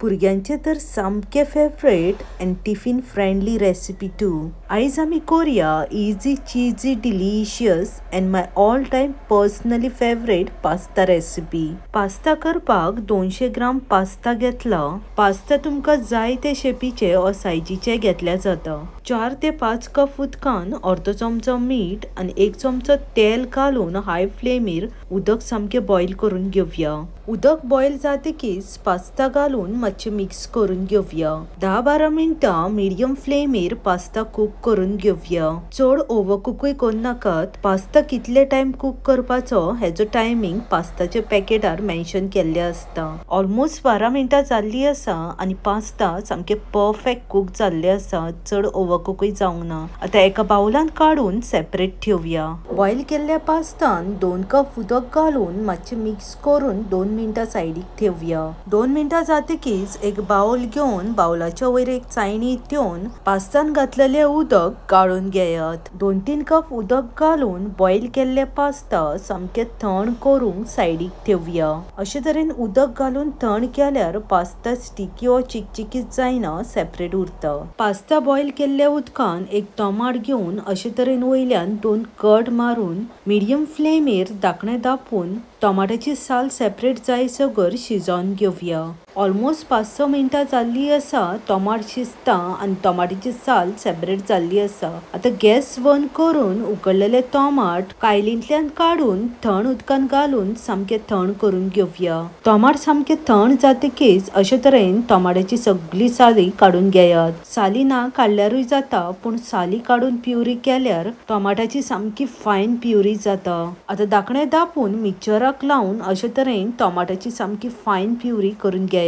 भुरग्यांचे तर सामके favourite and tiffin friendly recipe too. आयज आमी कोरया easy cheesy delicious and my all time personally favourite pasta recipe. Pasta करपाक 200 ग्राम पास्ता घेतला। पास्ता तुमका जाय ते शेपीचे और सायजीचे घेतल्या जाता। 4 ते 5 कप उदकान अर्दो चमचो मीठ आणि 1 चमचो तेल घालून हाय फ्लेमीर उदक सामके बॉईल करून घेवया। उदक बॉईल जातकीच पास्ता घालून मातशे मिक्स करून घेवया। 10-12 मिनिटां मिडियम फ्लेमीर पास्ता कुक करून घेवया। चड ओव्हरकुकूय करून नाकात। पास्ता कितले टाइम कुक करपाचो हेजो टायमिंग पास्ताच्या पॅकेटार मेन्शन केल्ले असता। ऑलमोस्ट 12 मिनिटां जाल्ली आसा आणि पास्ता सामके परफेक्ट कुक जाल्ले आसा। चड ओव्हरकुकूय जावंक ना। आता एका बाउलान काढून सेपरेट ठेवया। बॉईल केल्ल्या पास्तान 2 कप उदक घालून मातशे मिक्स करून 2 मिनिटां सायडीक ठेवया। 2 मिनिटां जातकीच एक बाउल घेवन बाउलाच्या वयर एक चाळणी ठेवून पास्तान घातलेले उदक गाळून घेयात। 2-3 कप उदक घालून बॉईल केल्ले पास्ता सामके थंड करून सायडीक ठेवया। अशे तरेन उदक घालून थंड केल्यार पास्ता स्टिकी व चिकचिकीत जायना, सेपरेट उरता। पास्ता बॉईल केल्ल्या उदकान एक टोमाट घेवन अशे तरेन वयल्यान 2 कट मारून मिडियम फ्लेमीर धाकणे दापून टोमाटाची साल सेपरेट जायसर शिजोवन घेवया। ऑलमोस्ट 5-6 मिनिटां जाल्ली आसा। टोमाट शिजता आणि टोमाटाची साल सेपरेट जाल्ली आसा। आता गॅस बंद करून उकडलेले टोमाट कायलींतल्यान काढून थंड उदकान घालून सामके थंड करून घेवया। टोमाट सामके थंड जातकीच अशे तरेन टोमाटाची सगळी साली काढून घेयात। साली ना काडल्यारूय जाता, पण साली काढून प्युरी केल्यार टोमाटाची सामकी फायन प्युरी जाता। आता धाकणे दापून मिक्सराक लावून अशे तरेन टोमाटाची सामकी फायन प्युरी करून घेयात।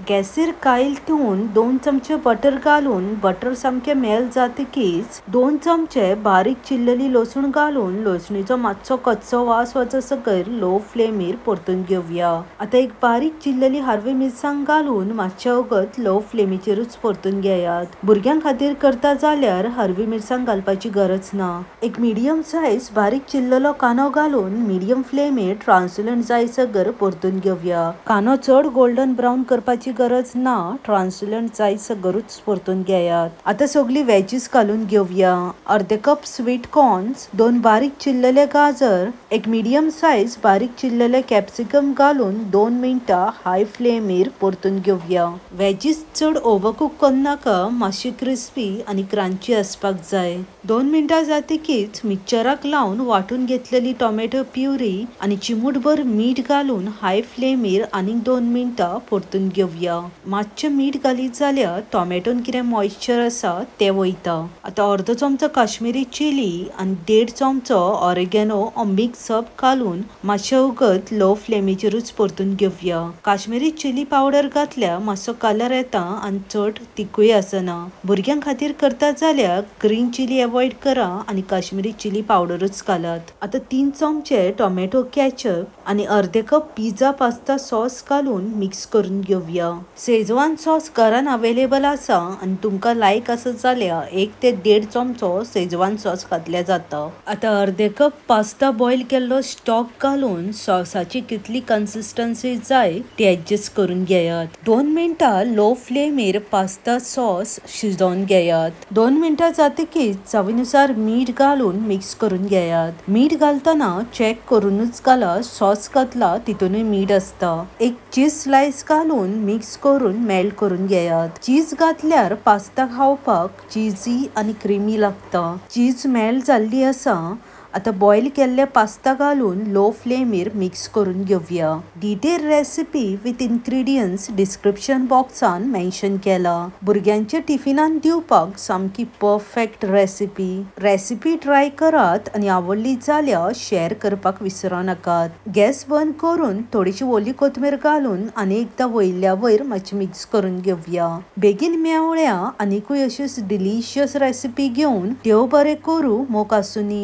गॅसीर कायल ठेवून 2 चमचे बटर घालून बटर सामके मेल्ट जातकीच 2 चमचे बारीक चिरलेली लसूण घालून लसणीचो मातसो कच्चो वास वचसर लो फ्लेमीर परतून घेवया। आता एक बारीक चिरलेली हरवी मिरसांग घालून मातशे वगत लो फ्लेमीचेरूच परतून घेयात। भुरग्यां खातीर करता जाल्यार हरवी मिरसांग घालपाची गरज ना। एक मिडियम साइज बारीक चिरलेलो कांदो घालून मिडियम फ्लेमीर ट्रान्सलंट जायसर परतून घेवया। कांदो चड गोल्डन ब्राउन करपाची गरज ना, ट्रान्सलंट जायसरूच परतून घेयात। आता सगळी वेजीस घालून घेवया। अर्धे कप स्वीट कॉर्न्स, 2 बारीक चिरलेले गाजर, एक मिडियम साइज बारीक चिरलेले कॅप्सिकम घालून 2 मिनिटां हाय फ्लेमीर परतून घेवया। वेजीस चड ओव्हरकुक करून नाका, मातशी क्रिस्पी आणि क्रंची असपाक जाय। 2 मिनिटां जातकीच मिक्सराक लावून वाटून घेतलेली टोमॅटो प्युरी आणि चिमूटभर मीठ घालून हाय फ्लेमीर आणि 2 मिनिटां परतून घेवया। मातशे मीठ घालीत जाल्यार टोमॅटोन कितें मॉइश्चर आसा ते वयता। आता अर्धो चमचो काश्मीरी चिली आणि 1.5 चमचो ऑरिगॅनो मिक्स अप घालून मातशे वगत लो फ्लेमीचेरूच परतून घेवया। काश्मीरी चिली पावडर घातल्या मातसो कलर येता आणि चड तिखूय आसना। भुरग्यां खातीर करता जाल्यार ग्रीन चिली अवॉइड करा आणि काश्मीरी चिली पावडरूच घालात। आता 3 चमचे टोमॅटो केचप आणि अर्धे कप पिझ्झा पास्ता सॉस घालून मिक्स करून घेवया। शेजवान सॉस घरान अवेलेबल आसा आणि तुमका लायक आसत जाल्यार 1 ते 1.5 चमचो शेजवान सॉस घातल्या जाता। आता अर्धे कप पास्ता बॉईल केल्लो स्टॉक घालून सॉसाची कितली कन्सिस्टन्सी जाय ती ऍडजस्ट करून घेयात। 2 मिनिटां लो फ्लेमीर पास्ता सॉस शिजोवन घेयात। 2 मिनिटां जातकीच चवीनुसार मीठ घालून मिक्स करून घेयात। मीठ घालताना चेक करूनच घाला, सॉस घातला तितूनय मीठ असता। एक चीज स्लाइस घालून मिक्स करून मेल्ट करून घेयात। चीज घातल्यार पास्ता खावपाक चीजी आणि क्रीमी लागता। चीज मेल्ट जाल्ली आसा। आता बॉईल केल्ले पास्ता घालून लो फ्लेमीर मिक्स करून घेवया। Detail recipe with ingredients description बॉक्सान मेन्शन केला। भुरग्यांच्या टिफिनान दिवपाक सामकी परफेक्ट रेसिपी ट्राय करात आणि आवडली जाल्यार शेअर करपाक विसरू नकात। गॅस बंद करून थोडीशी ओली कोथमीर घालून आणि एकदा वयल्या वयर मातशे मिक्स करून घेवया। बेगीन मेवळ्या आनीकूय अशीच डिलिशियस रेसिपी घेवन देव बरें करूं मोग आसूनी।